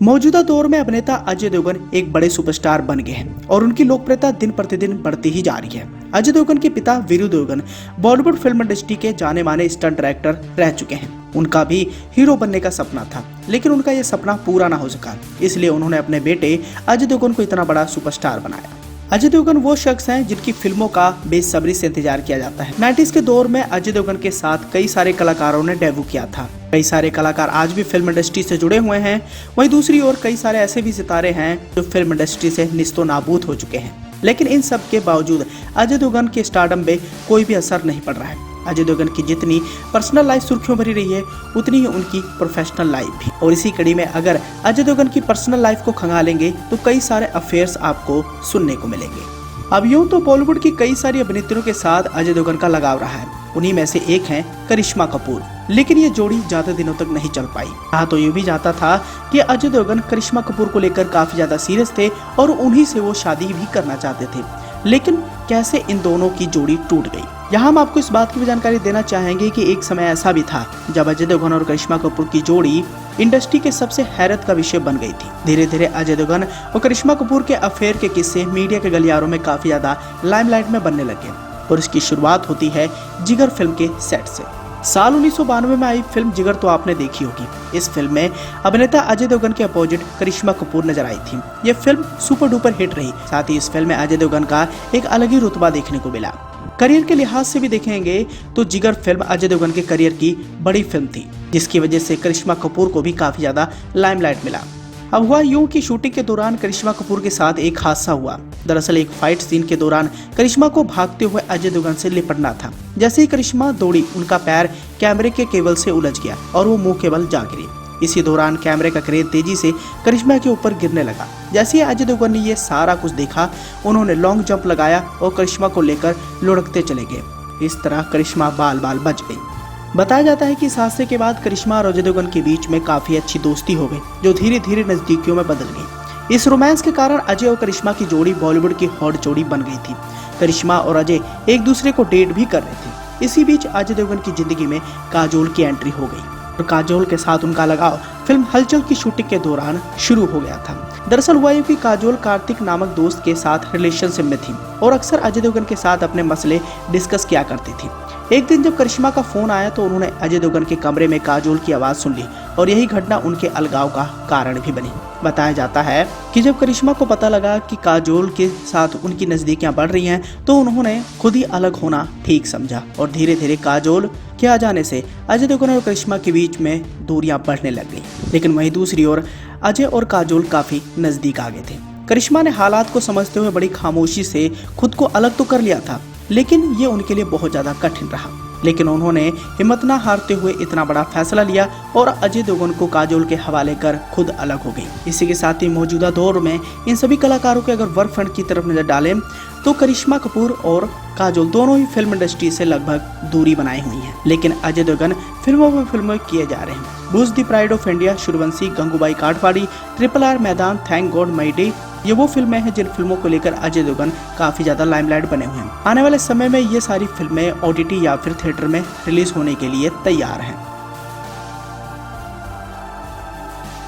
मौजूदा दौर में अभिनेता अजय देवगन एक बड़े सुपरस्टार बन गए हैं और उनकी लोकप्रियता दिन प्रतिदिन बढ़ती ही जा रही है। अजय देवगन के पिता वीरू देवगन बॉलीवुड फिल्म इंडस्ट्री के जाने माने स्टंट डायरेक्टर रह चुके हैं। उनका भी हीरो बनने का सपना था, लेकिन उनका यह सपना पूरा ना हो सका, इसलिए उन्होंने अपने बेटे अजय देवगन को इतना बड़ा सुपरस्टार बनाया। अजय देवगन वो शख्स हैं जिनकी फिल्मों का बेसब्री से इंतजार किया जाता है। 90s के दौर में अजय देवगन के साथ कई सारे कलाकारों ने डेब्यू किया था। कई सारे कलाकार आज भी फिल्म इंडस्ट्री से जुड़े हुए हैं। वहीं दूसरी ओर कई सारे ऐसे भी सितारे हैं जो फिल्म इंडस्ट्री से निस्तो नाबूद हो चुके हैं, लेकिन इन सब के बावजूद अजय देवगन के स्टारडम पे कोई भी असर नहीं पड़ रहा है। अजय देवगन की जितनी पर्सनल लाइफ सुर्खियों भरी रही है, उतनी ही उनकी प्रोफेशनल लाइफ भी। और इसी कड़ी में अगर अजय देवगन की पर्सनल लाइफ को खंगालेंगे तो कई सारे अफेयर्स आपको सुनने को मिलेंगे। अब यूं तो बॉलीवुड की कई सारी अभिनेत्रियों के साथ अजय देवगन का लगाव रहा है। उन्हीं में से एक है करिश्मा कपूर, लेकिन ये जोड़ी ज्यादा दिनों तक नहीं चल पाई। कहा तो ये भी जाता था कि अजय देवगन करिश्मा कपूर को लेकर काफी ज्यादा सीरियस थे और उन्हीं से वो शादी भी करना चाहते थे, लेकिन कैसे इन दोनों की जोड़ी टूट गई। यहाँ हम आपको इस बात की भी जानकारी देना चाहेंगे कि एक समय ऐसा भी था जब अजय देवगन और करिश्मा कपूर की जोड़ी इंडस्ट्री के सबसे हैरत का विषय बन गई थी। धीरे धीरे अजय देवगन और करिश्मा कपूर के अफेयर के किस्से मीडिया के गलियारों में काफी ज्यादा लाइमलाइट में बनने लगे और इसकी शुरुआत होती है जिगर फिल्म के सेट से। साल 1992 में आई फिल्म जिगर तो आपने देखी होगी। इस फिल्म में अभिनेता अजय देवगन के अपोजिट करिश्मा कपूर नजर आई थी। ये फिल्म सुपर डुपर हिट रही। साथ ही इस फिल्म में अजय देवगन का एक अलग ही रुतबा देखने को मिला। करियर के लिहाज से भी देखेंगे तो जिगर फिल्म अजय देवगन के करियर की बड़ी फिल्म थी, जिसकी वजह से करिश्मा कपूर को भी काफी ज्यादा लाइमलाइट मिला। अब हुआ यूं कि शूटिंग के दौरान करिश्मा कपूर के साथ एक हादसा हुआ। दरअसल एक फाइट सीन के दौरान करिश्मा को भागते हुए अजय देवगन से लिपटना था। जैसे ही करिश्मा दौड़ी, उनका पैर कैमरे के केबल से उलझ गया और वो मुंह केबल जा गिरी। इसी दौरान कैमरे का क्रेन तेजी से करिश्मा के ऊपर गिरने लगा। जैसे ही अजय देवगन ने ये सारा कुछ देखा, उन्होंने लॉन्ग जंप लगाया और करिश्मा को लेकर लुढ़कते चले गए। इस तरह करिश्मा बाल बाल बच गई। बताया जाता है कि इस हादसे के बाद करिश्मा और अजय देवगन के बीच में काफी अच्छी दोस्ती हो गई, जो धीरे धीरे नजदीकियों में बदल गई। इस रोमांस के कारण अजय और करिश्मा की जोड़ी बॉलीवुड की हॉट जोड़ी बन गई थी। करिश्मा और अजय एक दूसरे को डेट भी कर रहे थे। इसी बीच अजय देवगन की जिंदगी में काजोल की एंट्री हो गई और काजोल के साथ उनका लगाव फिल्म हलचल की शूटिंग के दौरान शुरू हो गया था। दरअसल हुआ ये कि काजोल कार्तिक नामक दोस्त के साथ रिलेशनशिप में थी और अक्सर अजय देवगन के साथ अपने मसले डिस्कस किया करती थी। एक दिन जब करिश्मा का फोन आया तो उन्होंने अजय देवगन के कमरे में काजोल की आवाज सुन ली और यही घटना उनके अलगाव का कारण भी बनी। बताया जाता है कि जब करिश्मा को पता लगा कि काजोल के साथ उनकी नजदीकियां बढ़ रही हैं, तो उन्होंने खुद ही अलग होना ठीक समझा और धीरे धीरे काजोल के आ जाने से अजय देवगन और करिश्मा के बीच में दूरियां बढ़ने लग गई। लेकिन वहीं दूसरी ओर अजय और काजोल काफी नजदीक आ गए थे। करिश्मा ने हालात को समझते हुए बड़ी खामोशी से खुद को अलग तो कर लिया था, लेकिन ये उनके लिए बहुत ज्यादा कठिन रहा। लेकिन उन्होंने हिम्मत ना हारते हुए इतना बड़ा फैसला लिया और अजय देवगन को काजोल के हवाले कर खुद अलग हो गई। इसी के साथ ही मौजूदा दौर में इन सभी कलाकारों के अगर वर्क फ्रंट की तरफ नजर डालें तो करिश्मा कपूर और काजोल दोनों ही फिल्म इंडस्ट्री से लगभग दूरी बनाई हुई हैं, लेकिन अजय देवगन फिल्मों में फिल्में किए जा रहे हैं। बूज the pride of India, Sooryavanshi, Gangubai Kathiawadi, RRR Maidaan, thank God Mayday, ये वो फिल्में हैं जिन फिल्मों को लेकर अजय देवगन काफी ज्यादा लाइमलाइट बने हुए हैं। आने वाले समय में ये सारी फिल्में OTT या फिर थिएटर में रिलीज होने के लिए तैयार हैं।